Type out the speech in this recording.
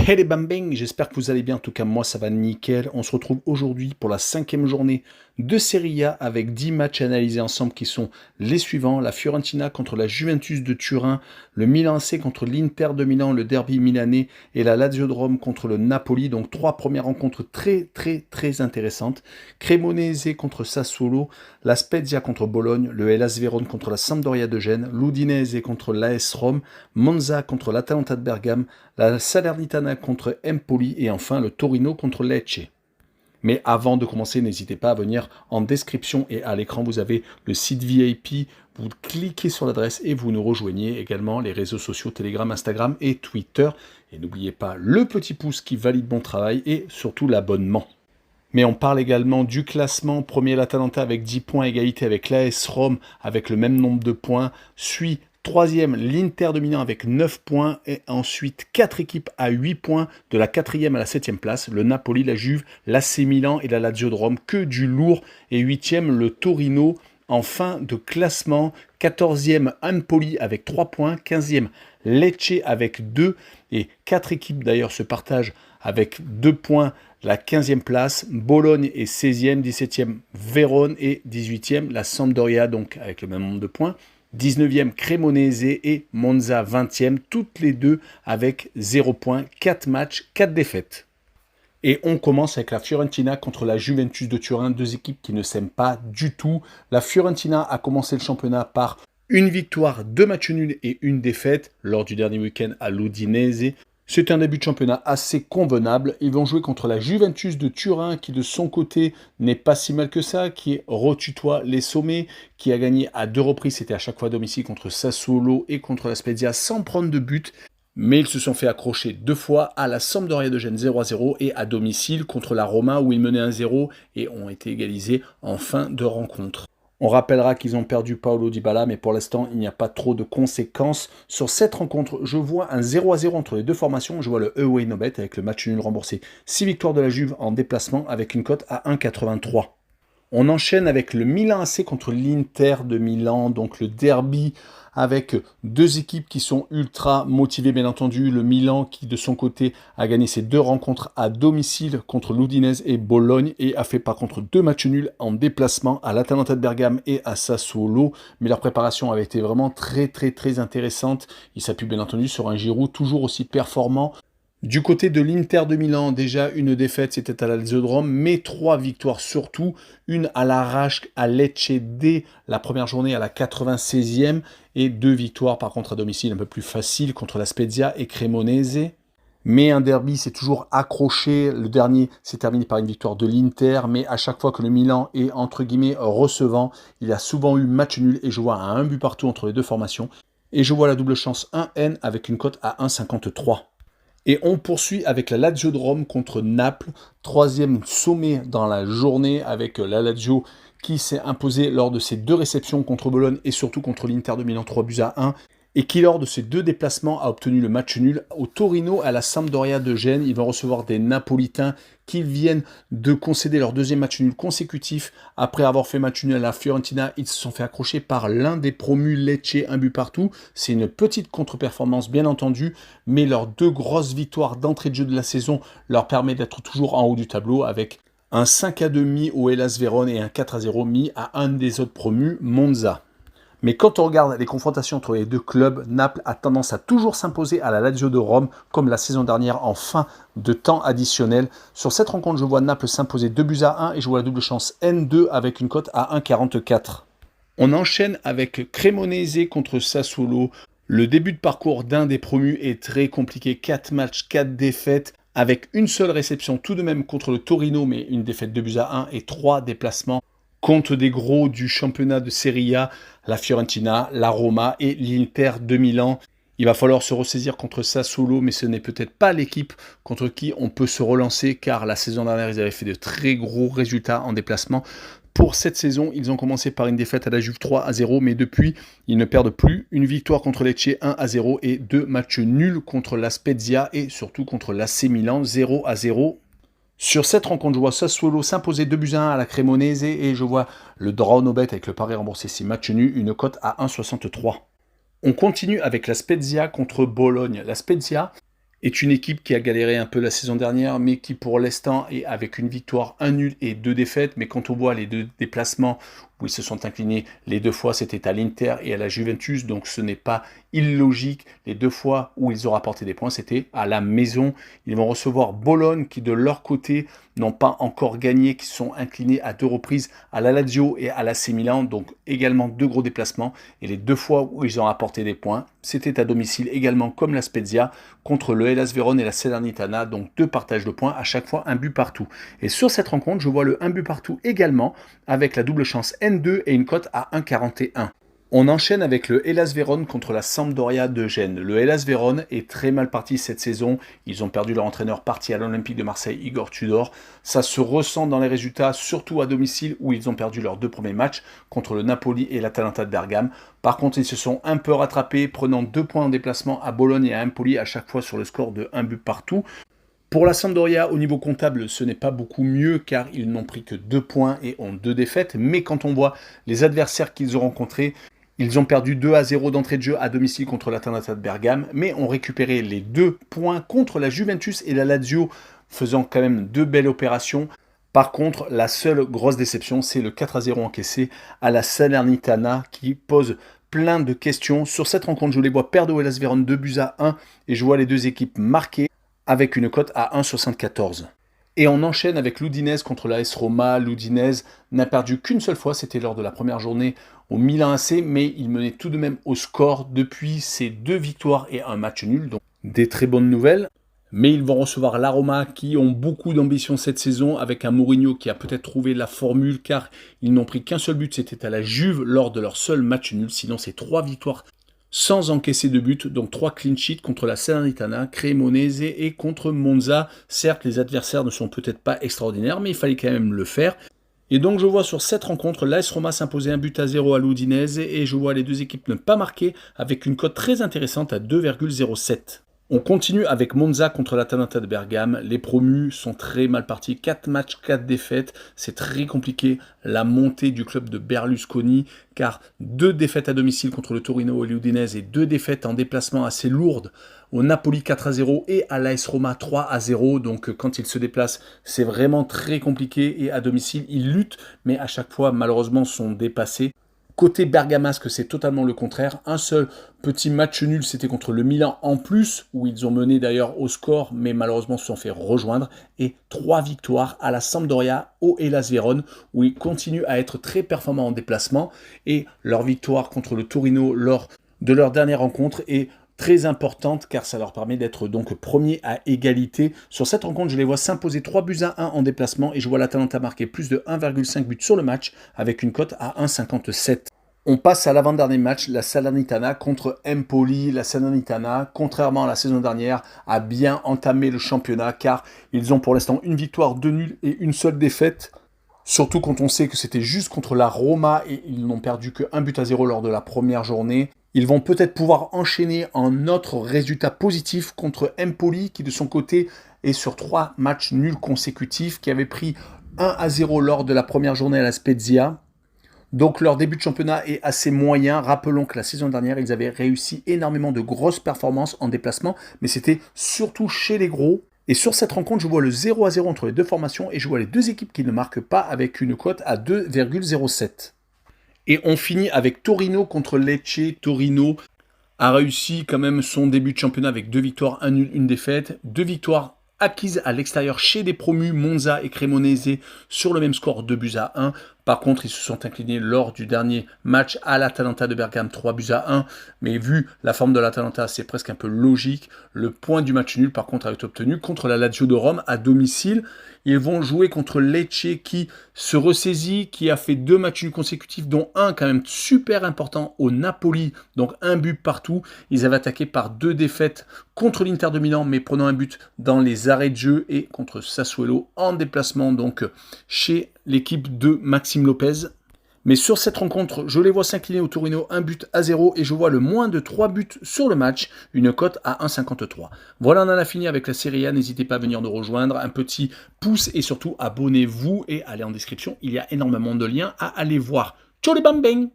Hey les bambins, j'espère que vous allez bien, en tout cas moi ça va nickel. On se retrouve aujourd'hui pour la 5e journée de Serie A avec 10 matchs analysés ensemble qui sont les suivants. La Fiorentina contre la Juventus de Turin, le Milan AC contre l'Inter de Milan, le derby milanais et la Lazio de Rome contre le Napoli. Donc 3 premières rencontres très intéressantes. Cremonese contre Sassuolo, la Spezia contre Bologne, le Hellas Vérone contre la Sampdoria de Gênes, l'Udinese contre l'AS Rome, Monza contre l'Atalanta de Bergame, la Salernitana contre Empoli et enfin le Torino contre Lecce. Mais avant de commencer, n'hésitez pas à venir en description et à l'écran, vous avez le site VIP. Vous cliquez sur l'adresse et vous nous rejoignez également les réseaux sociaux Telegram, Instagram et Twitter. Et n'oubliez pas le petit pouce qui valide mon travail et surtout l'abonnement. Mais on parle également du classement. Premier l'Atalanta avec 10 points, égalité avec l'AS Rome avec le même nombre de points. Suit troisième, l'Inter de Milan avec 9 points et ensuite 4 équipes à 8 points de la 4e à la 7e place. Le Napoli, la Juve, l'AC Milan et la Lazio de Rome, que du lourd. Et 8e, le Torino en fin de classement. 14e, Empoli avec 3 points. 15e, Lecce avec 2. Et 4 équipes d'ailleurs se partagent avec 2 points la 15e place. Bologne est 16e, 17e, Vérone et 18e, la Sampdoria donc avec le même nombre de points. 19e Cremonese et Monza 20e, toutes les deux avec 0 points, 4 matchs, 4 défaites. Et on commence avec la Fiorentina contre la Juventus de Turin, deux équipes qui ne s'aiment pas du tout. La Fiorentina a commencé le championnat par une victoire, 2 matchs nuls et une défaite lors du dernier week-end à l'Udinese. C'est un début de championnat assez convenable. Ils vont jouer contre la Juventus de Turin qui de son côté n'est pas si mal que ça, qui retutoie les sommets, qui a gagné à 2 reprises, c'était à chaque fois à domicile contre Sassuolo et contre la Spezia sans prendre de but. Mais ils se sont fait accrocher 2 fois à la Sampdoria de Gênes 0-0 et à domicile contre la Roma où ils menaient 1-0 et ont été égalisés en fin de rencontre. On rappellera qu'ils ont perdu Paulo Dybala, mais pour l'instant, il n'y a pas trop de conséquences. Sur cette rencontre, je vois un 0-0 entre les deux formations. Je vois le away no bet avec le match nul remboursé. 6 victoires de la Juve en déplacement avec une cote à 1,83. On enchaîne avec le Milan AC contre l'Inter de Milan, donc le derby avec 2 équipes qui sont ultra motivées bien entendu. Le Milan qui de son côté a gagné ses 2 rencontres à domicile contre l'Udinese et Bologne et a fait par contre 2 matchs nuls en déplacement à l'Atalanta de Bergame et à Sassuolo. Mais leur préparation avait été vraiment très intéressante. Il s'appuie bien entendu sur un Giroud toujours aussi performant. Du côté de l'Inter de Milan, déjà une défaite, c'était à la Lazio de Rome, mais 3 victoires surtout, une à l'arrache à Lecce dès la première journée à la 96e, et 2 victoires par contre à domicile un peu plus faciles contre la Spezia et Cremonese. Mais un derby, c'est toujours accroché. Le dernier s'est terminé par une victoire de l'Inter, mais à chaque fois que le Milan est entre guillemets recevant, il a souvent eu match nul et je vois un but partout entre les deux formations. Et je vois la double chance 1N avec une cote à 1,53. Et on poursuit avec la Lazio de Rome contre Naples, 3e sommet dans la journée avec la Lazio qui s'est imposée lors de ses 2 réceptions contre Bologne et surtout contre l'Inter de Milan 3-1 et qui lors de ces 2 déplacements a obtenu le match nul au Torino à la Sampdoria de Gênes. Ils vont recevoir des Napolitains qui viennent de concéder leur 2e match nul consécutif. Après avoir fait match nul à la Fiorentina, ils se sont fait accrocher par l'un des promus Lecce, 1 but partout. C'est une petite contre-performance bien entendu, mais leurs 2 grosses victoires d'entrée de jeu de la saison leur permet d'être toujours en haut du tableau avec un 5-2 mis au Hellas Vérone et un 4-0 mis à un des autres promus, Monza. Mais quand on regarde les confrontations entre les 2 clubs, Naples a tendance à toujours s'imposer à la Lazio de Rome, comme la saison dernière en fin de temps additionnel. Sur cette rencontre, je vois Naples s'imposer 2-1 et je vois la double chance N2 avec une cote à 1,44. On enchaîne avec Cremonese contre Sassuolo. Le début de parcours d'un des promus est très compliqué, 4 matchs, 4 défaites, avec une seule réception tout de même contre le Torino, mais une défaite 2-1 et 3 déplacements. Contre des gros du championnat de Serie A, la Fiorentina, la Roma et l'Inter de Milan. Il va falloir se ressaisir contre Sassuolo, mais ce n'est peut-être pas l'équipe contre qui on peut se relancer, car la saison dernière, ils avaient fait de très gros résultats en déplacement. Pour cette saison, ils ont commencé par une défaite à la Juve 3-0, mais depuis, ils ne perdent plus. Une victoire contre Lecce 1-0 et 2 matchs nuls contre la Spezia et surtout contre l'AC Milan 0-0. Sur cette rencontre, je vois Sassuolo s'imposer 2-1 à la Cremonese et je vois le draw no bet avec le pari remboursé si match nul, une cote à 1,63. On continue avec la Spezia contre Bologne. La Spezia est une équipe qui a galéré un peu la saison dernière, mais qui pour l'instant est avec une victoire, un nul et 2 défaites. Mais quand on voit les 2 déplacements où ils se sont inclinés, les 2 fois c'était à l'Inter et à la Juventus, donc ce n'est pas illogique. Les 2 fois où ils ont rapporté des points, c'était à la maison. Ils vont recevoir Bologne qui de leur côté n'ont pas encore gagné, qui sont inclinés à 2 reprises à la Lazio et à l'AC Milan, donc également 2 gros déplacements. Et les 2 fois où ils ont rapporté des points, c'était à domicile également comme la Spezia contre le Hellas Vérone et la Salernitana, donc 2 partages de points, à chaque fois un but partout. Et sur cette rencontre, je vois le 1 but partout également, avec la double chance N2 et une cote à 1,41. On enchaîne avec le Hellas Vérone contre la Sampdoria de Gênes. Le Hellas Vérone est très mal parti cette saison. Ils ont perdu leur entraîneur parti à l'Olympique de Marseille, Igor Tudor. Ça se ressent dans les résultats, surtout à domicile où ils ont perdu leurs 2 premiers matchs contre le Napoli et l'Atalanta de Bergame. Par contre, ils se sont un peu rattrapés, prenant 2 points en déplacement à Bologne et à Empoli, à chaque fois sur le score de 1 but partout. Pour la Sampdoria, au niveau comptable, ce n'est pas beaucoup mieux car ils n'ont pris que 2 points et ont 2 défaites. Mais quand on voit les adversaires qu'ils ont rencontrés, ils ont perdu 2-0 d'entrée de jeu à domicile contre l'Atalanta de Bergame, mais ont récupéré les 2 points contre la Juventus et la Lazio, faisant quand même 2 belles opérations. Par contre, la seule grosse déception, c'est le 4-0 encaissé à la Salernitana qui pose plein de questions. Sur cette rencontre, je les vois perdre au Hellas Vérone 2-1 et je vois les 2 équipes marquées avec une cote à 1,74. Et on enchaîne avec l'Udinese contre la AS Roma. L'Udinese n'a perdu qu'une seule fois, c'était lors de la première journée au Milan AC, mais il menait tout de même au score depuis ses 2 victoires et un match nul, donc des très bonnes nouvelles. Mais ils vont recevoir la Roma qui ont beaucoup d'ambition cette saison avec un Mourinho qui a peut-être trouvé la formule car ils n'ont pris qu'un seul but, c'était à la Juve lors de leur seul match nul, sinon c'est 3 victoires sans encaisser de but, donc 3 clean sheets contre la Salernitana, Cremonese et contre Monza. Certes, les adversaires ne sont peut-être pas extraordinaires, mais il fallait quand même le faire. Et donc je vois sur cette rencontre l'AS Roma s'imposer 1-0 à l'Udinese et je vois les 2 équipes ne pas marquer avec une cote très intéressante à 2,07. On continue avec Monza contre l'Atalanta de Bergame. Les promus sont très mal partis. 4 matchs, 4 défaites. C'est très compliqué la montée du club de Berlusconi car 2 défaites à domicile contre le Torino et l'Udinese et 2 défaites en déplacement assez lourdes au Napoli 4-0 et à l'AS Roma 3-0. Donc quand ils se déplacent, c'est vraiment très compliqué et à domicile, ils luttent mais à chaque fois malheureusement sont dépassés. Côté bergamasque, c'est totalement le contraire. Un seul petit match nul, c'était contre le Milan en plus, où ils ont mené d'ailleurs au score, mais malheureusement se sont fait rejoindre. Et 3 victoires à la Sampdoria, au Hellas Vérone, où ils continuent à être très performants en déplacement. Et leur victoire contre le Torino lors de leur dernière rencontre est très importante car ça leur permet d'être donc premier à égalité. Sur cette rencontre, je les vois s'imposer 3-1 en déplacement et je vois l'Atalanta marquer plus de 1,5 buts sur le match avec une cote à 1,57. On passe à l'avant-dernier match, la Salernitana contre Empoli. La Salernitana, contrairement à la saison dernière, a bien entamé le championnat car ils ont pour l'instant une victoire, 2 nuls et une seule défaite. Surtout quand on sait que c'était juste contre la Roma et ils n'ont perdu que 1-0 lors de la première journée. Ils vont peut-être pouvoir enchaîner un autre résultat positif contre Empoli qui de son côté est sur 3 matchs nuls consécutifs, qui avait pris 1-0 lors de la première journée à la Spezia. Donc leur début de championnat est assez moyen. Rappelons que la saison dernière, ils avaient réussi énormément de grosses performances en déplacement, mais c'était surtout chez les gros. Et sur cette rencontre, je vois le 0-0 entre les 2 formations et je vois les 2 équipes qui ne marquent pas avec une cote à 2,07. Et on finit avec Torino contre Lecce. Torino a réussi quand même son début de championnat avec 2 victoires, 1 nul, 1 défaite. 2 victoires acquises à l'extérieur chez des promus Monza et Cremonese sur le même score 2-1. Par contre, ils se sont inclinés lors du dernier match à l'Atalanta de Bergame 3-1. Mais vu la forme de l'Atalanta, c'est presque un peu logique. Le point du match nul, par contre, a été obtenu contre la Lazio de Rome à domicile. Ils vont jouer contre Lecce qui se ressaisit, qui a fait 2 matchs nuls consécutifs, dont un quand même super important au Napoli, donc 1 but partout. Ils avaient attaqué par 2 défaites contre l'Inter de Milan, mais prenant un but dans les arrêts de jeu et contre Sassuolo en déplacement, donc chez l'équipe de Maxime Lopez. Mais sur cette rencontre, je les vois s'incliner au Torino 1-0 et je vois le moins de 3 buts sur le match, une cote à 1,53. Voilà, on en a fini avec la Serie A. N'hésitez pas à venir nous rejoindre, un petit pouce et surtout abonnez-vous et allez en description, il y a énormément de liens à aller voir. Ciao les bambins!